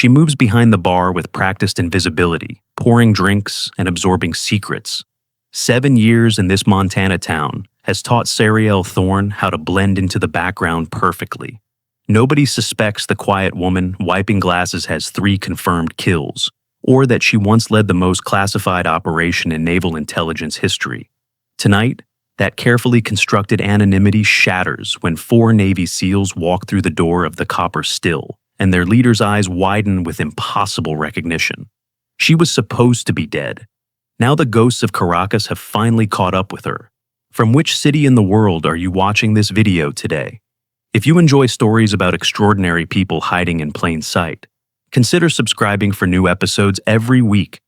She moves behind the bar with practiced invisibility, pouring drinks and absorbing secrets. 7 years in this Montana town has taught Sariel Thorne how to blend into the background perfectly. Nobody suspects the quiet woman wiping glasses has 3 confirmed kills, or that she once led the most classified operation in naval intelligence history. Tonight, that carefully constructed anonymity shatters when 4 Navy SEALs walk through the door of the Copper Still, and their leader's eyes widen with impossible recognition. She was supposed to be dead. Now the ghosts of Caracas have finally caught up with her. From which city in the world are you watching this video today? If you enjoy stories about extraordinary people hiding in plain sight, consider subscribing for new episodes every week.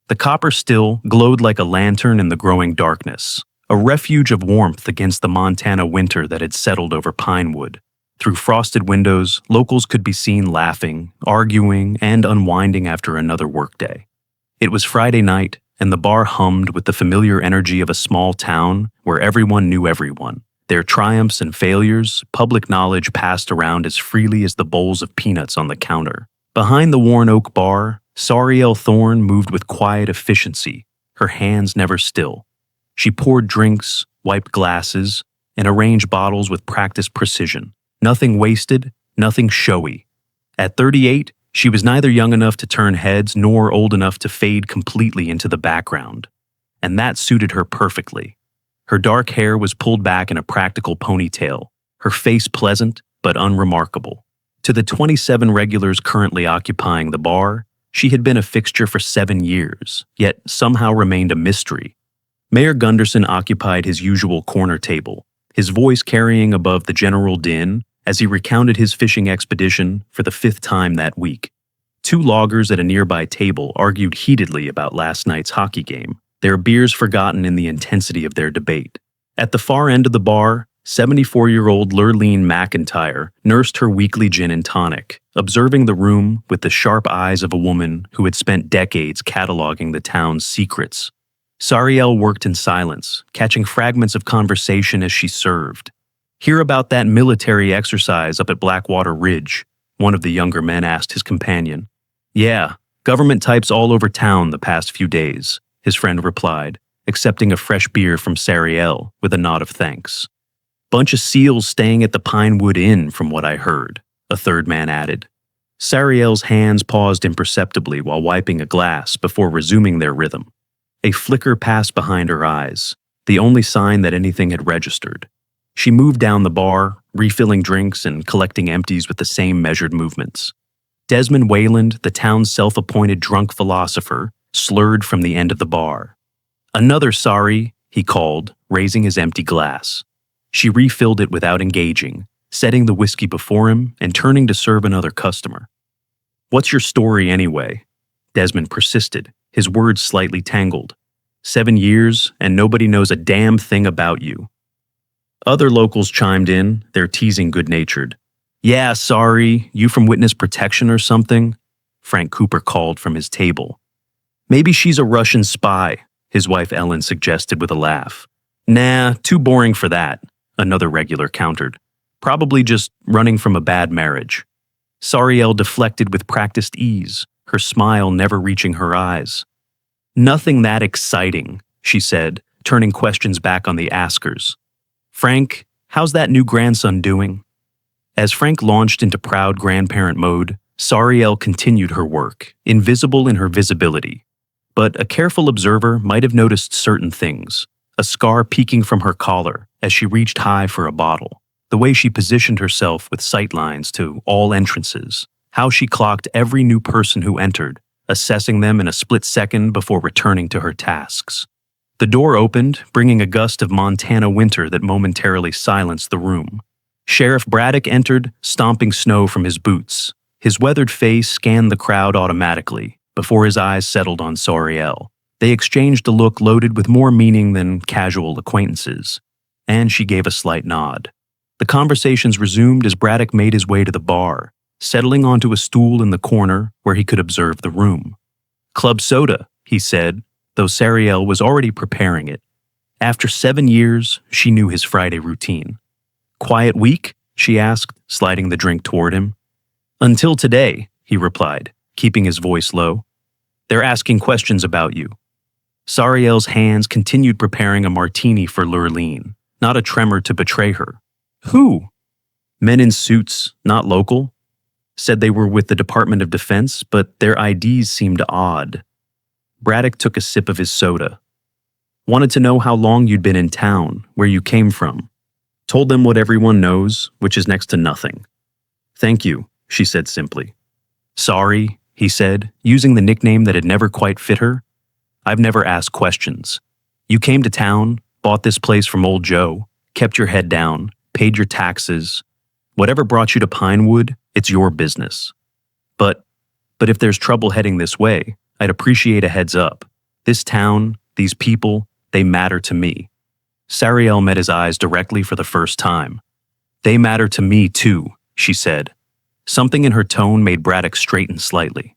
The Copper Still glowed like a lantern in the growing darkness, a refuge of warmth against the Montana winter that had settled over Pinewood. Through frosted windows, locals could be seen laughing, arguing, and unwinding after another workday. It was Friday night, and the bar hummed with the familiar energy of a small town where everyone knew everyone. Their triumphs and failures, public knowledge passed around as freely as the bowls of peanuts on the counter. Behind the worn oak bar, Sariel Thorne moved with quiet efficiency, her hands never still. She poured drinks, wiped glasses, and arranged bottles with practiced precision. Nothing wasted, nothing showy. At 38, she was neither young enough to turn heads nor old enough to fade completely into the background. And that suited her perfectly. Her dark hair was pulled back in a practical ponytail, her face pleasant but unremarkable. To the 27 regulars currently occupying the bar, she had been a fixture for 7 years, yet somehow remained a mystery. Mayor Gunderson occupied his usual corner table, his voice carrying above the general din as he recounted his fishing expedition for the 5th time that week. 2 loggers at a nearby table argued heatedly about last night's hockey game, their beers forgotten in the intensity of their debate. At the far end of the bar, 74-year-old Lurleen McIntyre nursed her weekly gin and tonic, observing the room with the sharp eyes of a woman who had spent decades cataloging the town's secrets. Sariel worked in silence, catching fragments of conversation as she served. "Hear about that military exercise up at Blackwater Ridge?" one of the younger men asked his companion. "Yeah, government types all over town the past few days," his friend replied, accepting a fresh beer from Sariel with a nod of thanks. "Bunch of SEALs staying at the Pinewood Inn, from what I heard," a third man added. Sariel's hands paused imperceptibly while wiping a glass before resuming their rhythm. A flicker passed behind her eyes, the only sign that anything had registered. She moved down the bar, refilling drinks and collecting empties with the same measured movements. Desmond Wayland, the town's self-appointed drunk philosopher, slurred from the end of the bar. "Another sorry," he called, raising his empty glass. She refilled it without engaging, setting the whiskey before him and turning to serve another customer. "What's your story anyway?" Desmond persisted, his words slightly tangled. 7 years, and nobody knows a damn thing about you." Other locals chimed in, their teasing good-natured. "Yeah, sorry, you from witness protection or something?" Frank Cooper called from his table. "Maybe she's a Russian spy," his wife Ellen suggested with a laugh. "Nah, too boring for that," another regular countered. "Probably just running from a bad marriage." Sariel deflected with practiced ease, her smile never reaching her eyes. "Nothing that exciting," she said, turning questions back on the askers. "Frank, how's that new grandson doing?" As Frank launched into proud grandparent mode, Sariel continued her work, invisible in her visibility. But a careful observer might have noticed certain things. A scar peeking from her collar as she reached high for a bottle, the way she positioned herself with sightlines to all entrances, how she clocked every new person who entered, assessing them in a split second before returning to her tasks. The door opened, bringing a gust of Montana winter that momentarily silenced the room. Sheriff Braddock entered, stomping snow from his boots. His weathered face scanned the crowd automatically, before his eyes settled on Sariel. They exchanged a look loaded with more meaning than casual acquaintances, and she gave a slight nod. The conversations resumed as Braddock made his way to the bar, settling onto a stool in the corner where he could observe the room. "Club soda," he said, though Sariel was already preparing it. After 7 years, she knew his Friday routine. "Quiet week?" she asked, sliding the drink toward him. "Until today," he replied, keeping his voice low. "They're asking questions about you." Sariel's hands continued preparing a martini for Lurleen, not a tremor to betray her. "Who?" "Men in suits, not local. Said they were with the Department of Defense, but their IDs seemed odd." Braddock took a sip of his soda. "Wanted to know how long you'd been in town, where you came from. Told them what everyone knows, which is next to nothing." "Thank you," she said simply. "Sorry," he said, using the nickname that had never quite fit her. "I've never asked questions. You came to town, bought this place from old Joe, kept your head down, paid your taxes. Whatever brought you to Pinewood, it's your business. But if there's trouble heading this way, I'd appreciate a heads up. This town, these people, they matter to me." Sariel met his eyes directly for the first time. "They matter to me too," she said. Something in her tone made Braddock straighten slightly.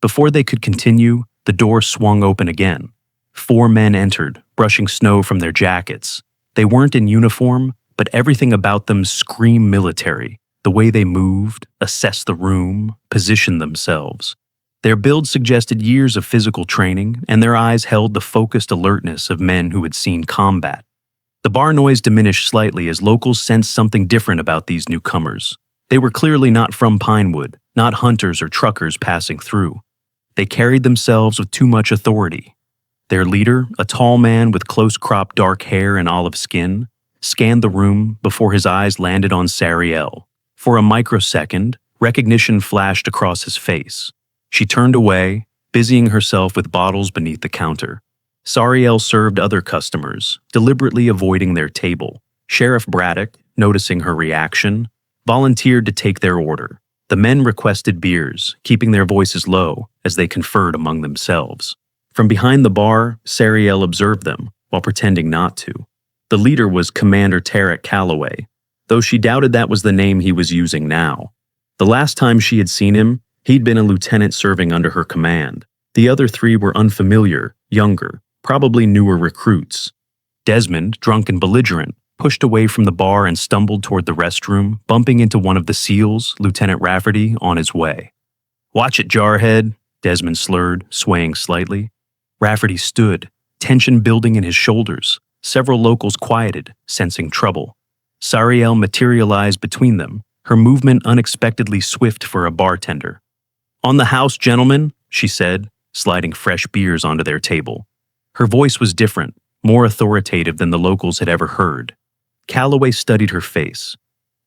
Before they could continue, the door swung open again. 4 men entered, brushing snow from their jackets. They weren't in uniform, but everything about them screamed military. The way they moved, assessed the room, positioned themselves. Their build suggested years of physical training, and their eyes held the focused alertness of men who had seen combat. The bar noise diminished slightly as locals sensed something different about these newcomers. They were clearly not from Pinewood, not hunters or truckers passing through. They carried themselves with too much authority. Their leader, a tall man with close-cropped dark hair and olive skin, scanned the room before his eyes landed on Sariel. For a microsecond, recognition flashed across his face. She turned away, busying herself with bottles beneath the counter. Sariel served other customers, deliberately avoiding their table. Sheriff Braddock, noticing her reaction, volunteered to take their order. The men requested beers, keeping their voices low as they conferred among themselves. From behind the bar, Sariel observed them, while pretending not to. The leader was Commander Tarek Calloway, though she doubted that was the name he was using now. The last time she had seen him, he'd been a lieutenant serving under her command. The other 3 were unfamiliar, younger, probably newer recruits. Desmond, drunk and belligerent, pushed away from the bar and stumbled toward the restroom, bumping into one of the SEALs, Lieutenant Rafferty, on his way. "Watch it, Jarhead," Desmond slurred, swaying slightly. Rafferty stood, tension building in his shoulders. Several locals quieted, sensing trouble. Sariel materialized between them, her movement unexpectedly swift for a bartender. "On the house, gentlemen," she said, sliding fresh beers onto their table. Her voice was different, more authoritative than the locals had ever heard. Calloway studied her face.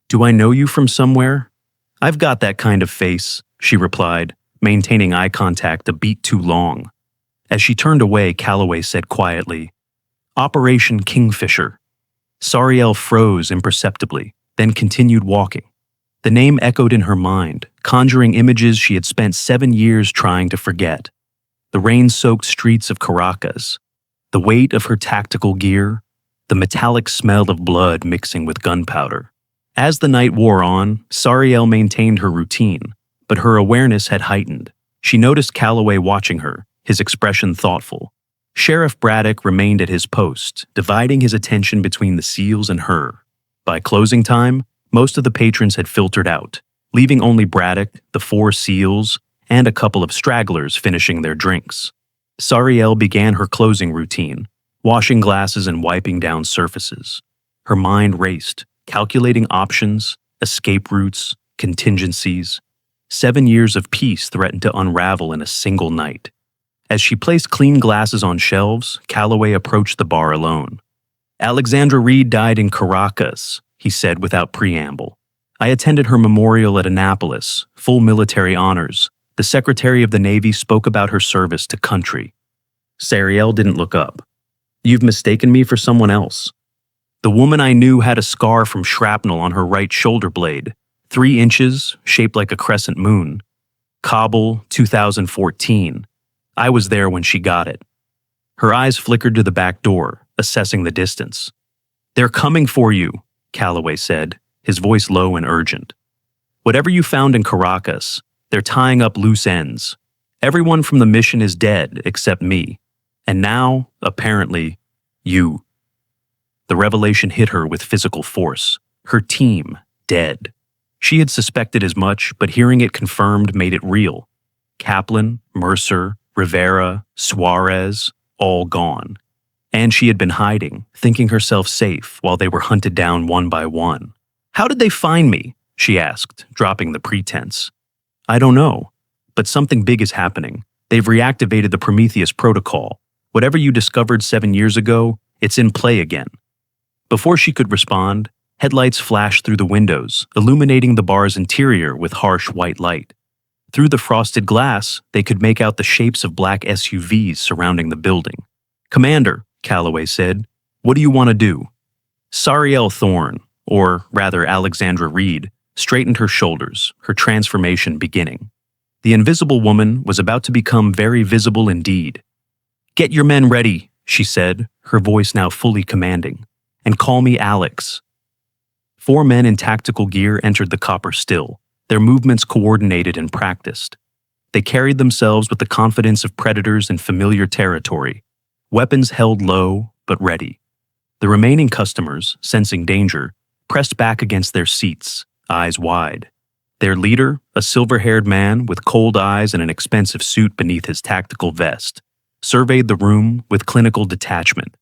"Do I know you from somewhere?" "I've got that kind of face," she replied, maintaining eye contact a beat too long. As she turned away, Calloway said quietly, "Operation Kingfisher." Sariel froze imperceptibly, then continued walking. The name echoed in her mind, conjuring images she had spent 7 years trying to forget. The rain-soaked streets of Caracas, the weight of her tactical gear, the metallic smell of blood mixing with gunpowder. As the night wore on, Sariel maintained her routine, but her awareness had heightened. She noticed Calloway watching her, his expression thoughtful. Sheriff Braddock remained at his post, dividing his attention between the SEALs and her. By closing time, most of the patrons had filtered out, leaving only Braddock, the 4 SEALs, and a couple of stragglers finishing their drinks. Sariel began her closing routine, washing glasses and wiping down surfaces. Her mind raced, calculating options, escape routes, contingencies. 7 years of peace threatened to unravel in a single night. As she placed clean glasses on shelves, Calloway approached the bar alone. "Alexandra Reed died in Caracas," he said without preamble. "I attended her memorial at Annapolis, full military honors. The Secretary of the Navy spoke about her service to country." Sariel didn't look up. "You've mistaken me for someone else." "The woman I knew had a scar from shrapnel on her right shoulder blade, 3 inches, shaped like a crescent moon. Kabul, 2014. I was there when she got it." Her eyes flickered to the back door, assessing the distance. "They're coming for you," Calloway said, his voice low and urgent. "Whatever you found in Caracas, they're tying up loose ends. Everyone from the mission is dead except me. And now, apparently, you." The revelation hit her with physical force. Her team, dead. She had suspected as much, but hearing it confirmed made it real. Kaplan, Mercer, Rivera, Suarez, all gone. And she had been hiding, thinking herself safe while they were hunted down one by one. "How did they find me?" she asked, dropping the pretense. "I don't know, but something big is happening. They've reactivated the Prometheus protocol. Whatever you discovered 7 years ago, it's in play again." Before she could respond, headlights flashed through the windows, illuminating the bar's interior with harsh white light. Through the frosted glass, they could make out the shapes of black SUVs surrounding the building. "Commander," Calloway said, "what do you want to do?" Sariel Thorne, or rather Alexandra Reed, straightened her shoulders, her transformation beginning. The invisible woman was about to become very visible indeed. "Get your men ready," she said, her voice now fully commanding, "and call me Alex." 4 men in tactical gear entered the copper still, their movements coordinated and practiced. They carried themselves with the confidence of predators in familiar territory, weapons held low but ready. The remaining customers, sensing danger, pressed back against their seats, eyes wide. Their leader, a silver-haired man with cold eyes and an expensive suit beneath his tactical vest, surveyed the room with clinical detachment.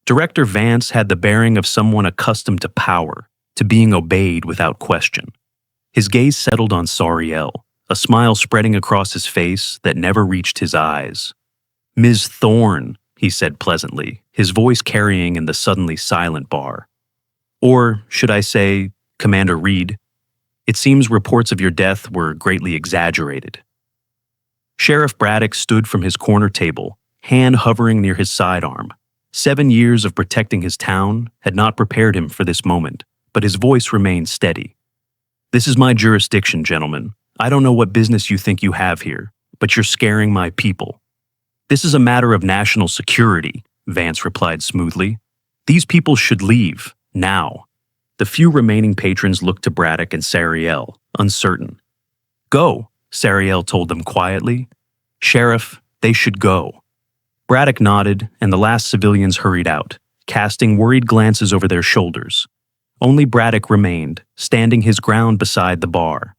Director Vance had the bearing of someone accustomed to power, to being obeyed without question. His gaze settled on Sariel, a smile spreading across his face that never reached his eyes. "Ms. Thorne," he said pleasantly, his voice carrying in the suddenly silent bar. "Or, should I say, Commander Reed? It seems reports of your death were greatly exaggerated." Sheriff Braddock stood from his corner table, hand hovering near his sidearm. 7 years of protecting his town had not prepared him for this moment, but his voice remained steady. "This is my jurisdiction, gentlemen. I don't know what business you think you have here, but you're scaring my people." "This is a matter of national security," Vance replied smoothly. "These people should leave, now." The few remaining patrons looked to Braddock and Sariel, uncertain. "Go," Sariel told them quietly. "Sheriff, they should go." Braddock nodded, and the last civilians hurried out, casting worried glances over their shoulders. Only Braddock remained, standing his ground beside the bar.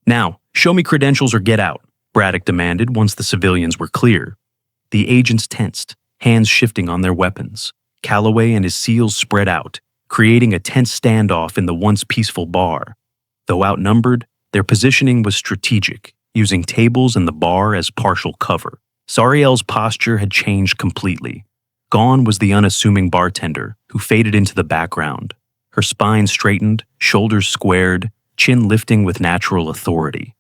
"Now, show me credentials or get out," Braddock demanded once the civilians were clear. The agents tensed, hands shifting on their weapons. Calloway and his SEALs spread out, creating a tense standoff in the once peaceful bar. Though outnumbered, their positioning was strategic, using tables and the bar as partial cover. Sariel's posture had changed completely. Gone was the unassuming bartender, who faded into the background. Her spine straightened, shoulders squared, chin lifting with natural authority.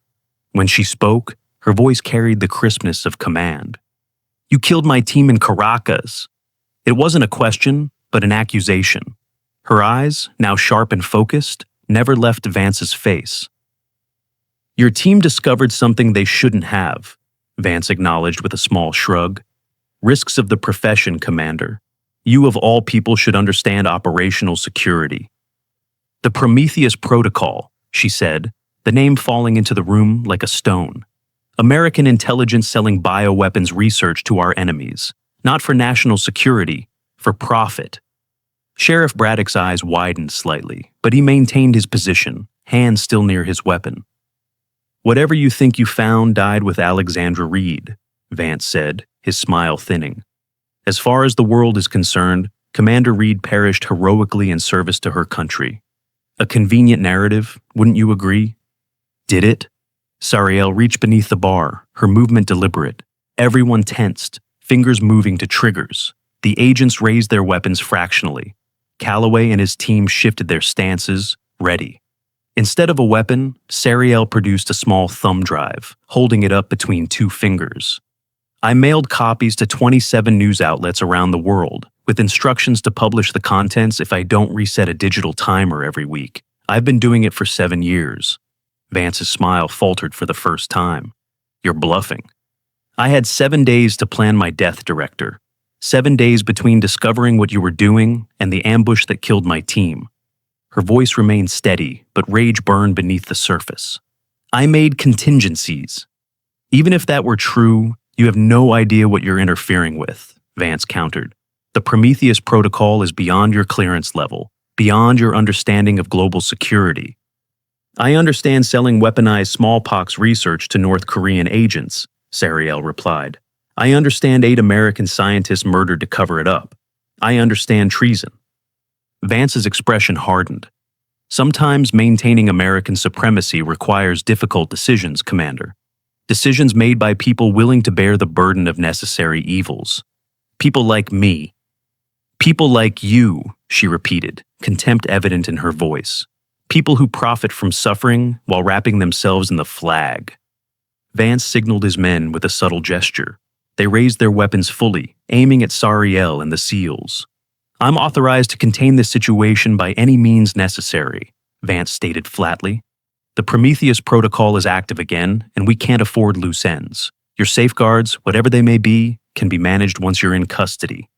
When she spoke, her voice carried the crispness of command. "You killed my team in Caracas." It wasn't a question, but an accusation. Her eyes, now sharp and focused, never left Vance's face. "Your team discovered something they shouldn't have," Vance acknowledged with a small shrug. "Risks of the profession, Commander. You of all people should understand operational security." "The Prometheus Protocol," she said, the name falling into the room like a stone. "American intelligence selling bioweapons research to our enemies, not for national security, for profit." Sheriff Braddock's eyes widened slightly, but he maintained his position, hands still near his weapon. "Whatever you think you found died with Alexandra Reed," Vance said, his smile thinning. "As far as the world is concerned, Commander Reed perished heroically in service to her country. A convenient narrative, wouldn't you agree?" "Did it?" Sariel reached beneath the bar, her movement deliberate. Everyone tensed, fingers moving to triggers. The agents raised their weapons fractionally. Calloway and his team shifted their stances, ready. Instead of a weapon, Sariel produced a small thumb drive, holding it up between 2 fingers. "I mailed copies to 27 news outlets around the world, with instructions to publish the contents if I don't reset a digital timer every week. I've been doing it for 7 years. Vance's smile faltered for the first time. "You're bluffing." "I had 7 days to plan my death, Director. 7 days between discovering what you were doing and the ambush that killed my team." Her voice remained steady, but rage burned beneath the surface. "I made contingencies." "Even if that were true, you have no idea what you're interfering with," Vance countered. "The Prometheus Protocol is beyond your clearance level, beyond your understanding of global security. I understand selling weaponized smallpox research to North Korean agents, Sariel replied. I understand 8 American scientists murdered to cover it up. I understand treason. Vance's expression hardened. Sometimes maintaining American supremacy requires difficult decisions, Commander. Decisions made by people willing to bear the burden of necessary evils. People like me. People like you, she repeated, contempt evident in her voice. People who profit from suffering while wrapping themselves in the flag. Vance signaled his men with a subtle gesture. They raised their weapons fully, aiming at Sariel and the SEALs. I'm authorized to contain this situation by any means necessary, Vance stated flatly. The Prometheus protocol is active again, and we can't afford loose ends. Your safeguards, whatever they may be, can be managed once you're in custody.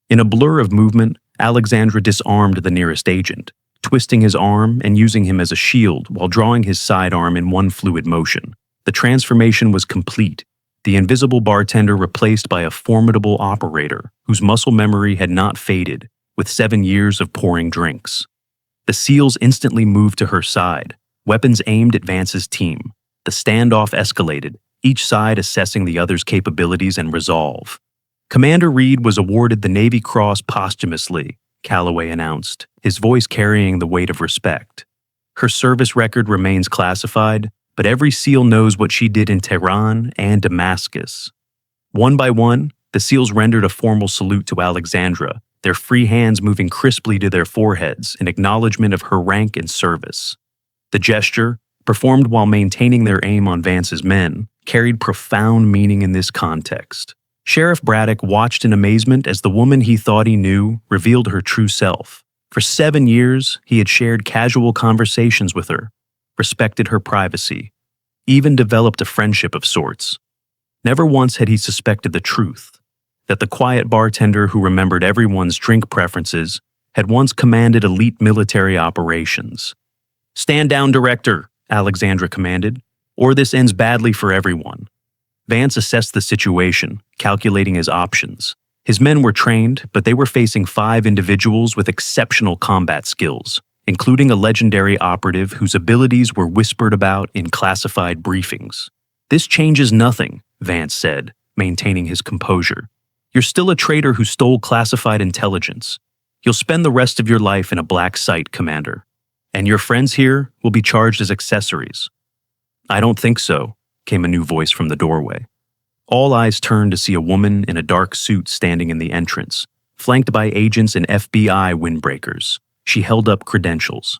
In a blur of movement, Alexandra disarmed the nearest agent, twisting his arm and using him as a shield while drawing his sidearm in one fluid motion. The transformation was complete, the invisible bartender replaced by a formidable operator whose muscle memory had not faded with 7 years of pouring drinks. The SEALs instantly moved to her side, weapons aimed at Vance's team. The standoff escalated, each side assessing the other's capabilities and resolve. Commander Reed was awarded the Navy Cross posthumously, Calloway announced, his voice carrying the weight of respect. Her service record remains classified, but every SEAL knows what she did in Tehran and Damascus. One by one, the SEALs rendered a formal salute to Alexandra, their free hands moving crisply to their foreheads in acknowledgement of her rank and service. The gesture, performed while maintaining their aim on Vance's men, carried profound meaning in this context. Sheriff Braddock watched in amazement as the woman he thought he knew revealed her true self. For 7 years, he had shared casual conversations with her, respected her privacy, even developed a friendship of sorts. Never once had he suspected the truth, that the quiet bartender who remembered everyone's drink preferences had once commanded elite military operations. Stand down, Director, Alexandra commanded, or this ends badly for everyone. Vance assessed the situation, calculating his options. His men were trained, but they were facing 5 individuals with exceptional combat skills, including a legendary operative whose abilities were whispered about in classified briefings. This changes nothing, Vance said, maintaining his composure. You're still a traitor who stole classified intelligence. You'll spend the rest of your life in a black site, Commander. And your friends here will be charged as accessories. I don't think so, came a new voice from the doorway. All eyes turned to see a woman in a dark suit standing in the entrance, flanked by agents and FBI windbreakers. She held up credentials.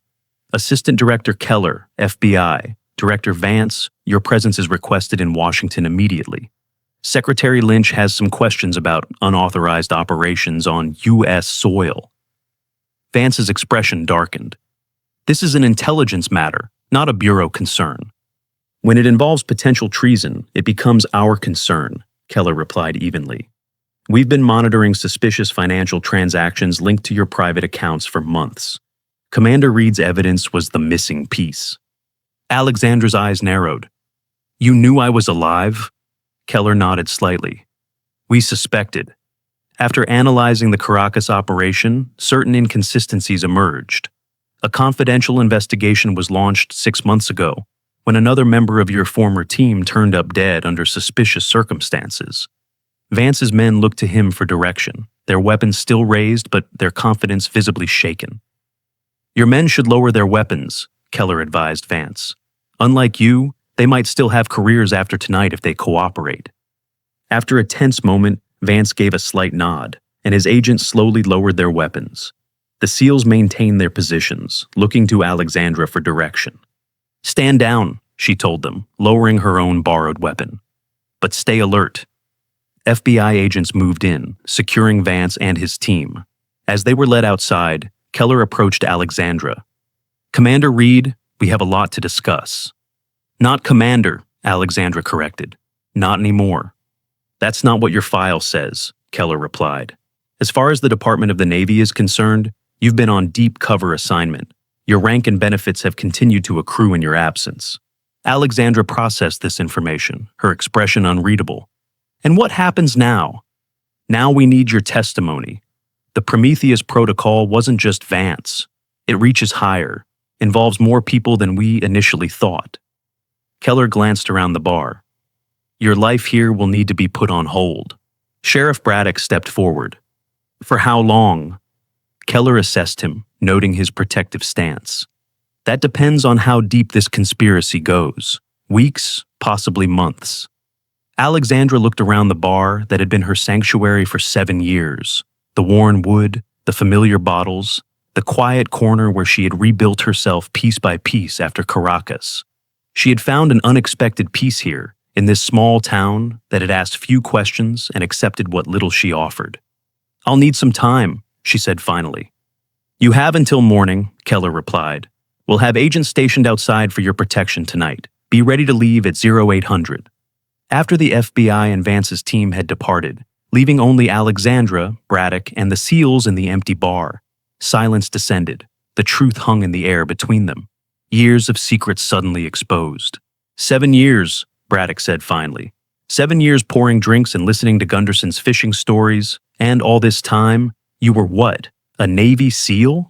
Assistant Director Keller, FBI. Director Vance, your presence is requested in Washington immediately. Secretary Lynch has some questions about unauthorized operations on U.S. soil. Vance's expression darkened. This is an intelligence matter, not a bureau concern. When it involves potential treason, it becomes our concern, Keller replied evenly. We've been monitoring suspicious financial transactions linked to your private accounts for months. Commander Reed's evidence was the missing piece. Alexandra's eyes narrowed. You knew I was alive? Keller nodded slightly. We suspected. After analyzing the Caracas operation, certain inconsistencies emerged. A confidential investigation was launched 6 months ago, when another member of your former team turned up dead under suspicious circumstances. Vance's men looked to him for direction, their weapons still raised but their confidence visibly shaken. Your men should lower their weapons, Keller advised Vance. Unlike you, they might still have careers after tonight if they cooperate. After a tense moment, Vance gave a slight nod, and his agents slowly lowered their weapons. The SEALs maintained their positions, looking to Alexandra for direction. Stand down, she told them, lowering her own borrowed weapon. But stay alert. FBI agents moved in, securing Vance and his team. As they were led outside, Keller approached Alexandra. Commander Reed, we have a lot to discuss. Not Commander, Alexandra corrected. Not anymore. That's not what your file says, Keller replied. As far as the Department of the Navy is concerned, you've been on deep cover assignment. Your rank and benefits have continued to accrue in your absence. Alexandra processed this information, her expression unreadable. And what happens now? Now we need your testimony. The Prometheus protocol wasn't just Vance. It reaches higher, involves more people than we initially thought. Keller glanced around the bar. Your life here will need to be put on hold. Sheriff Braddock stepped forward. For how long? Keller assessed him, noting his protective stance. That depends on how deep this conspiracy goes. Weeks, possibly months. Alexandra looked around the bar that had been her sanctuary for 7 years. The worn wood, the familiar bottles, the quiet corner where she had rebuilt herself piece by piece after Caracas. She had found an unexpected peace here, in this small town that had asked few questions and accepted what little she offered. I'll need some time, she said finally. You have until morning, Keller replied. We'll have agents stationed outside for your protection tonight. Be ready to leave at 0800. After the FBI and Vance's team had departed, leaving only Alexandra, Braddock, and the SEALs in the empty bar, silence descended. The truth hung in the air between them. Years of secrets suddenly exposed. 7 years, Braddock said finally. 7 years pouring drinks and listening to Gunderson's fishing stories, and all this time, you were what? A Navy SEAL?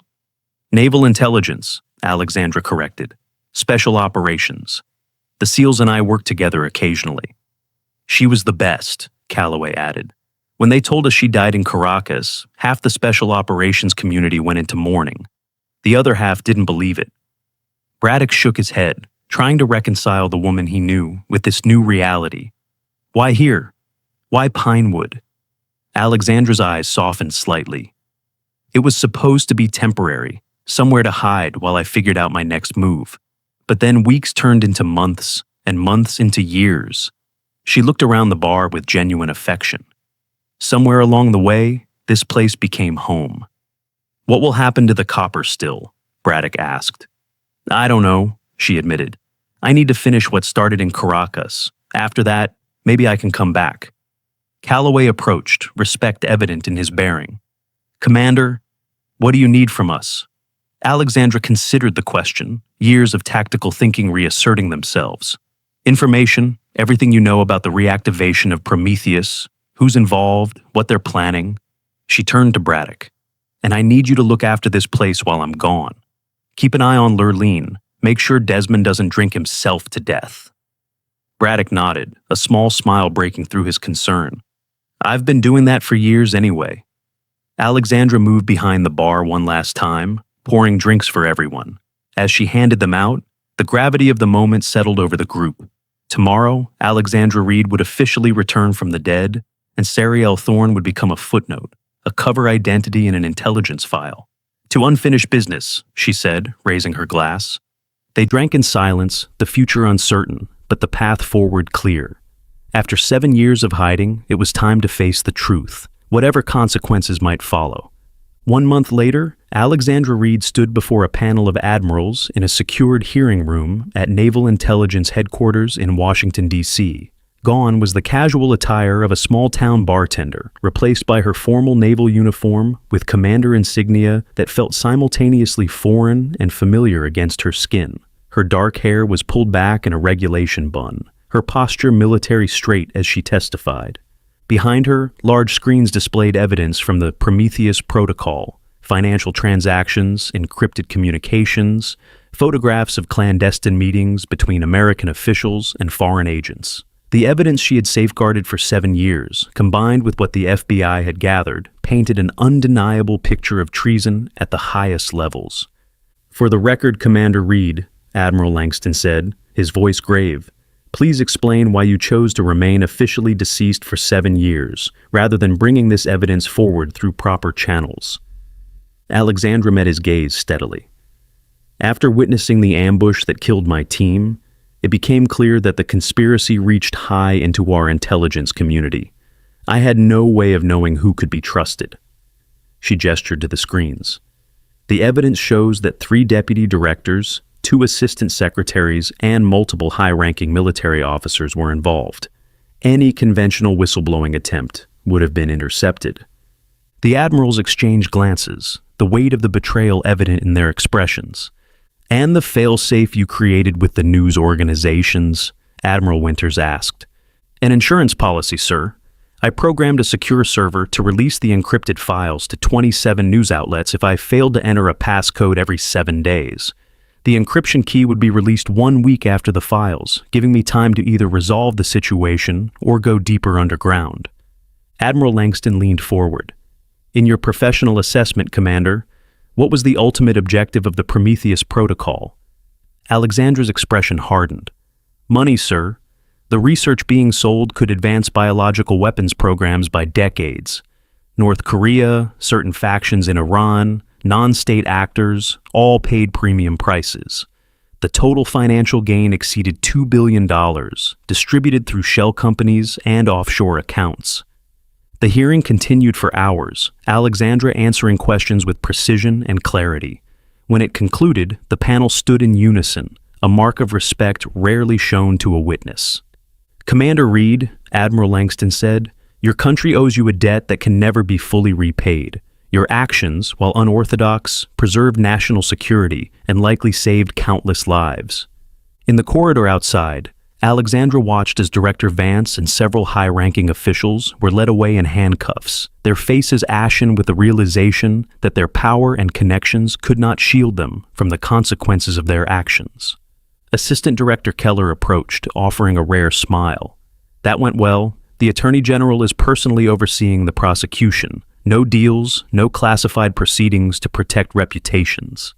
Naval Intelligence, Alexandra corrected. Special Operations. The SEALs and I worked together occasionally. She was the best, Calloway added. When they told us she died in Caracas, half the Special Operations community went into mourning. The other half didn't believe it. Braddock shook his head, trying to reconcile the woman he knew with this new reality. Why here? Why Pinewood? Alexandra's eyes softened slightly. It was supposed to be temporary, somewhere to hide while I figured out my next move. But then weeks turned into months, and months into years. She looked around the bar with genuine affection. Somewhere along the way, this place became home. What will happen to the copper still? Braddock asked. I don't know, she admitted. I need to finish what started in Caracas. After that, maybe I can come back. Calloway approached, respect evident in his bearing. Commander, what do you need from us? Alexandra considered the question, years of tactical thinking reasserting themselves. Information, everything you know about the reactivation of Prometheus, who's involved, what they're planning. She turned to Braddock. And I need you to look after this place while I'm gone. Keep an eye on Lurleen. Make sure Desmond doesn't drink himself to death. Braddock nodded, a small smile breaking through his concern. I've been doing that for years anyway. Alexandra moved behind the bar one last time, pouring drinks for everyone. As she handed them out, the gravity of the moment settled over the group. Tomorrow, Alexandra Reed would officially return from the dead, and Sariel Thorne would become a footnote, a cover identity in an intelligence file. To unfinished business, she said, raising her glass. They drank in silence, the future uncertain, but the path forward clear. After 7 years of hiding, it was time to face the truth, whatever consequences might follow. 1 month later, Alexandra Reed stood before a panel of admirals in a secured hearing room at Naval Intelligence Headquarters in Washington, D.C. Gone was the casual attire of a small-town bartender, replaced by her formal naval uniform with commander insignia that felt simultaneously foreign and familiar against her skin. Her dark hair was pulled back in a regulation bun, her posture military straight as she testified. Behind her, large screens displayed evidence from the Prometheus Protocol, financial transactions, encrypted communications, photographs of clandestine meetings between American officials and foreign agents. The evidence she had safeguarded for 7 years, combined with what the FBI had gathered, painted an undeniable picture of treason at the highest levels. For the record, Commander Reed, Admiral Langston said, his voice grave, please explain why you chose to remain officially deceased for 7 years, rather than bringing this evidence forward through proper channels. Alexandra met his gaze steadily. After witnessing the ambush that killed my team, it became clear that the conspiracy reached high into our intelligence community. I had no way of knowing who could be trusted. She gestured to the screens. The evidence shows that 3 deputy directors, 2 assistant secretaries, and multiple high-ranking military officers were involved. Any conventional whistleblowing attempt would have been intercepted. The admirals exchanged glances, the weight of the betrayal evident in their expressions. And the fail-safe you created with the news organizations? Admiral Winters asked. An insurance policy, sir. I programmed a secure server to release the encrypted files to 27 news outlets if I failed to enter a passcode every 7 days. The encryption key would be released 1 week after the files, giving me time to either resolve the situation or go deeper underground. Admiral Langston leaned forward. In your professional assessment, Commander, what was the ultimate objective of the Prometheus Protocol? Alexandra's expression hardened. Money, sir. The research being sold could advance biological weapons programs by decades. North Korea, certain factions in Iran, non-state actors, all paid premium prices. The total financial gain exceeded $2 billion, distributed through shell companies and offshore accounts. The hearing continued for hours, Alexandra answering questions with precision and clarity. When it concluded, the panel stood in unison, a mark of respect rarely shown to a witness. Commander Reed, Admiral Langston said, your country owes you a debt that can never be fully repaid. Your actions, while unorthodox, preserved national security and likely saved countless lives. In the corridor outside, Alexandra watched as Director Vance and several high-ranking officials were led away in handcuffs, their faces ashen with the realization that their power and connections could not shield them from the consequences of their actions. Assistant Director Keller approached, offering a rare smile. That went well. The Attorney General is personally overseeing the prosecution. No deals, no classified proceedings to protect reputations.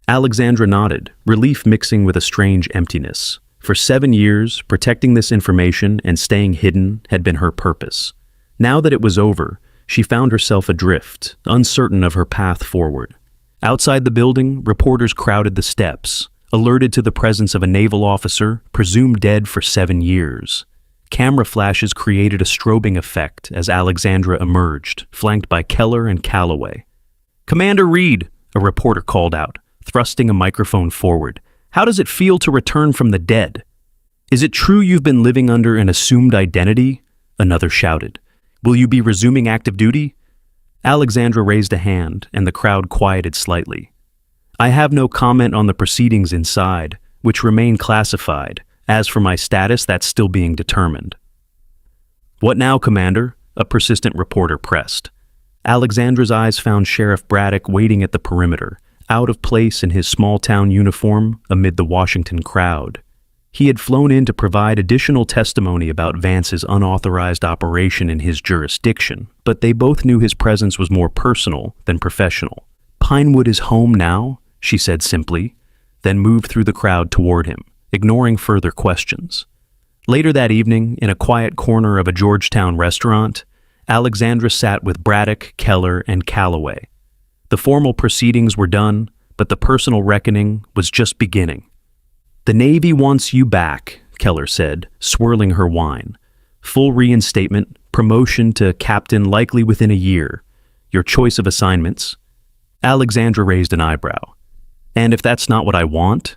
Alexandra nodded, relief mixing with a strange emptiness. For 7 years, protecting this information and staying hidden had been her purpose. Now that it was over, she found herself adrift, uncertain of her path forward. Outside the building, reporters crowded the steps, alerted to the presence of a naval officer, presumed dead for 7 years. Camera flashes created a strobing effect as Alexandra emerged, flanked by Keller and Calloway. Commander Reed, a reporter called out, thrusting a microphone forward. How does it feel to return from the dead? Is it true you've been living under an assumed identity? Another shouted. Will you be resuming active duty? Alexandra raised a hand, and the crowd quieted slightly. I have no comment on the proceedings inside, which remain classified. As for my status, that's still being determined. What now, Commander? A persistent reporter pressed. Alexandra's eyes found Sheriff Braddock waiting at the perimeter, out of place in his small-town uniform amid the Washington crowd. He had flown in to provide additional testimony about Vance's unauthorized operation in his jurisdiction, but they both knew his presence was more personal than professional. Pinewood is home now, she said simply, then moved through the crowd toward him, ignoring further questions. Later that evening, in a quiet corner of a Georgetown restaurant, Alexandra sat with Braddock, Keller, and Calloway. The formal proceedings were done, but the personal reckoning was just beginning. The Navy wants you back, Keller said, swirling her wine. Full reinstatement, promotion to captain likely within a year. Your choice of assignments. Alexandra raised an eyebrow. And if that's not what I want?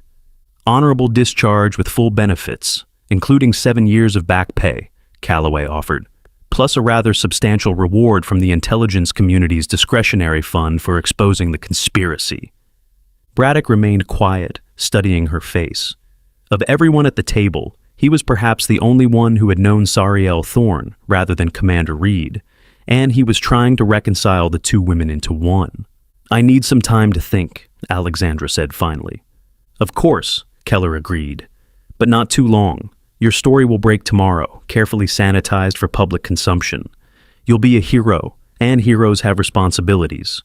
Honorable discharge with full benefits, including 7 years of back pay, Calloway offered, plus a rather substantial reward from the intelligence community's discretionary fund for exposing the conspiracy. Braddock remained quiet, studying her face. Of everyone at the table, he was perhaps the only one who had known Sariel Thorne rather than Commander Reed, and he was trying to reconcile the two women into one. I need some time to think, Alexandra said finally. Of course, Keller agreed. But not too long. Your story will break tomorrow, carefully sanitized for public consumption. You'll be a hero, and heroes have responsibilities.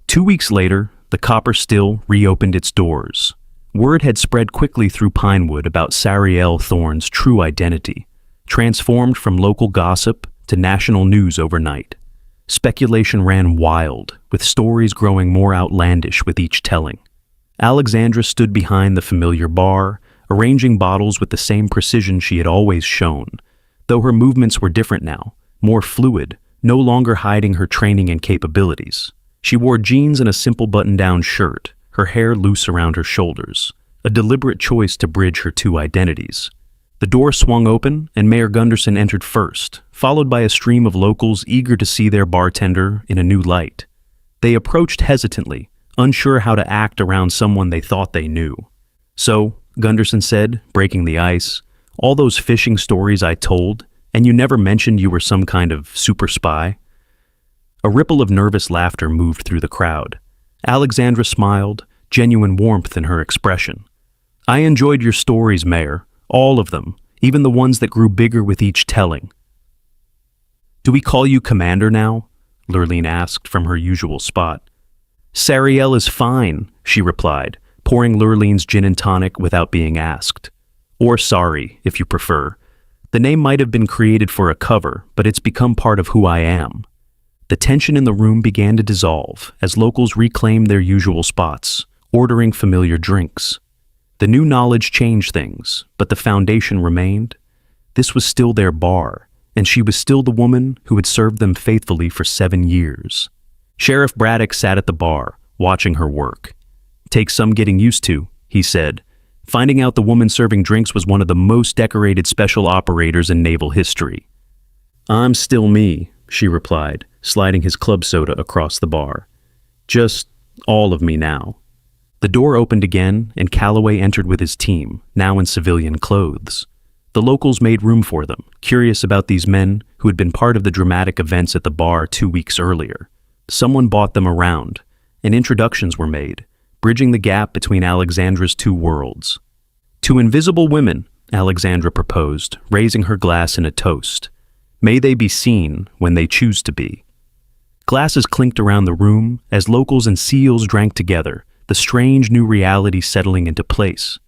2 weeks later, the Copper Still reopened its doors. Word had spread quickly through Pinewood about Sariel Thorne's true identity, transformed from local gossip to national news overnight. Speculation ran wild, with stories growing more outlandish with each telling. Alexandra stood behind the familiar bar, arranging bottles with the same precision she had always shown, though her movements were different now, more fluid, no longer hiding her training and capabilities. She wore jeans and a simple button-down shirt, her hair loose around her shoulders, a deliberate choice to bridge her two identities. The door swung open, and Mayor Gunderson entered first, followed by a stream of locals eager to see their bartender in a new light. They approached hesitantly, unsure how to act around someone they thought they knew. So, Gunderson said, breaking the ice, all those fishing stories I told, and you never mentioned you were some kind of super spy? A ripple of nervous laughter moved through the crowd. Alexandra smiled, genuine warmth in her expression. "I enjoyed your stories, Mayor. All of them, even the ones that grew bigger with each telling." "Do we call you Commander now?" Lurleen asked from her usual spot. "Sariel is fine," she replied, pouring Lurleen's gin and tonic without being asked. "Or sorry, if you prefer. The name might have been created for a cover, but it's become part of who I am." The tension in the room began to dissolve as locals reclaimed their usual spots, ordering familiar drinks. The new knowledge changed things, but the foundation remained. This was still their bar, and she was still the woman who had served them faithfully for 7 years. Sheriff Braddock sat at the bar, watching her work. "Takes some getting used to," he said, finding out the woman serving drinks was one of the most decorated special operators in naval history. "I'm still me," she replied, sliding his club soda across the bar. "Just all of me now." The door opened again, and Calloway entered with his team, now in civilian clothes. The locals made room for them, curious about these men who had been part of the dramatic events at the bar 2 weeks earlier. Someone bought them around, and introductions were made, bridging the gap between Alexandra's two worlds. "To invisible women," Alexandra proposed, raising her glass in a toast. "May they be seen when they choose to be." Glasses clinked around the room as locals and SEALs drank together, the strange new reality settling into place.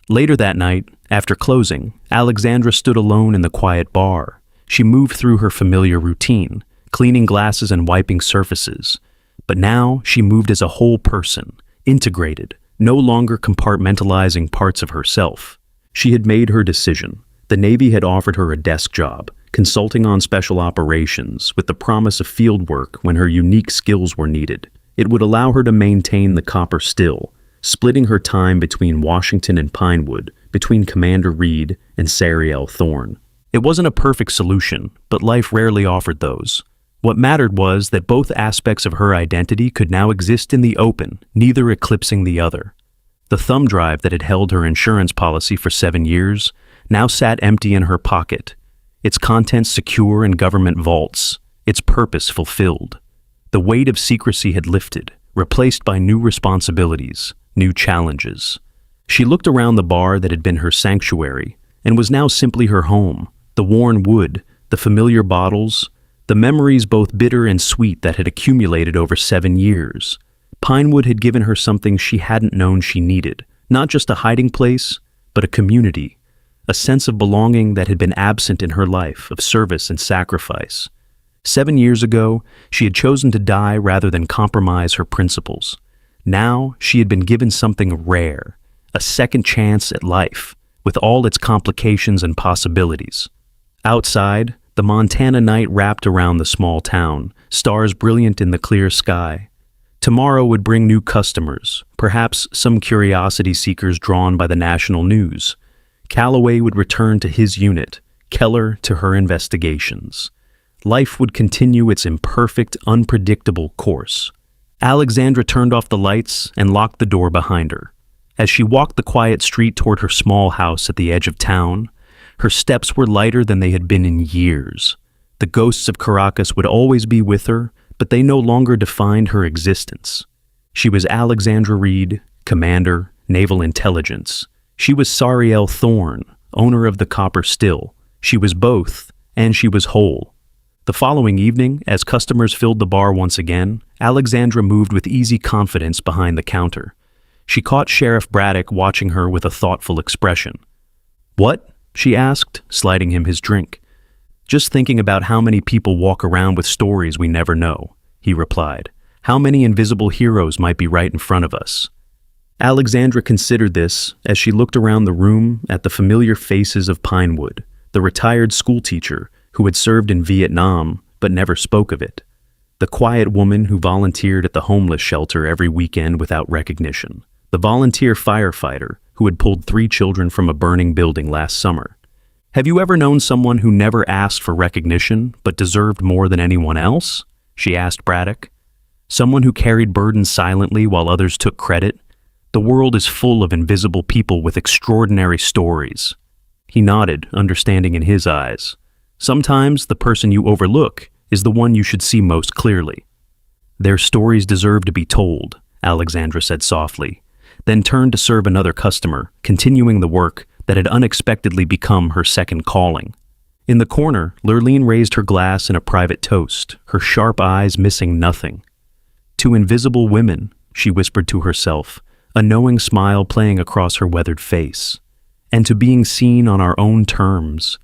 Later that night, after closing, Alexandra stood alone in the quiet bar. She moved through her familiar routine, cleaning glasses and wiping surfaces. But now she moved as a whole person, integrated, no longer compartmentalizing parts of herself. She had made her decision. The Navy had offered her a desk job, consulting on special operations with the promise of field work when her unique skills were needed. It would allow her to maintain the copper still, splitting her time between Washington and Pinewood, between Commander Reed and Sariel Thorne. It wasn't a perfect solution, but life rarely offered those. What mattered was that both aspects of her identity could now exist in the open, neither eclipsing the other. The thumb drive that had held her insurance policy for 7 years now sat empty in her pocket, its contents secure in government vaults, its purpose fulfilled. The weight of secrecy had lifted, replaced by new responsibilities, new challenges. She looked around the bar that had been her sanctuary and was now simply her home, the worn wood, the familiar bottles, the memories both bitter and sweet that had accumulated over 7 years. Pinewood had given her something she hadn't known she needed, not just a hiding place, but a community, a sense of belonging that had been absent in her life of service and sacrifice. 7 years ago, she had chosen to die rather than compromise her principles. Now, she had been given something rare, a second chance at life, with all its complications and possibilities. Outside, the Montana night wrapped around the small town, stars brilliant in the clear sky. Tomorrow would bring new customers, perhaps some curiosity seekers drawn by the national news. Calloway would return to his unit, Keller to her investigations. Life would continue its imperfect, unpredictable course. Alexandra turned off the lights and locked the door behind her. As she walked the quiet street toward her small house at the edge of town, her steps were lighter than they had been in years. The ghosts of Caracas would always be with her, but they no longer defined her existence. She was Alexandra Reed, Commander, Naval Intelligence. She was Sariel Thorne, owner of the Copper Still. She was both, and she was whole. The following evening, as customers filled the bar once again, Alexandra moved with easy confidence behind the counter. She caught Sheriff Braddock watching her with a thoughtful expression. "What?" she asked, sliding him his drink. "Just thinking about how many people walk around with stories we never know," he replied. "How many invisible heroes might be right in front of us?" Alexandra considered this as she looked around the room at the familiar faces of Pinewood, the retired schoolteacher who had served in Vietnam but never spoke of it, the quiet woman who volunteered at the homeless shelter every weekend without recognition, the volunteer firefighter who had pulled 3 children from a burning building last summer. "Have you ever known someone who never asked for recognition but deserved more than anyone else?" she asked Braddock. "Someone who carried burdens silently while others took credit? The world is full of invisible people with extraordinary stories." He nodded, understanding in his eyes. "Sometimes the person you overlook is the one you should see most clearly." "Their stories deserve to be told," Alexandra said softly. then turned to serve another customer, continuing the work that had unexpectedly become her second calling. In the corner, Lurleen raised her glass in a private toast, her sharp eyes missing nothing. "To invisible women," she whispered to herself, a knowing smile playing across her weathered face. "And to being seen on our own terms,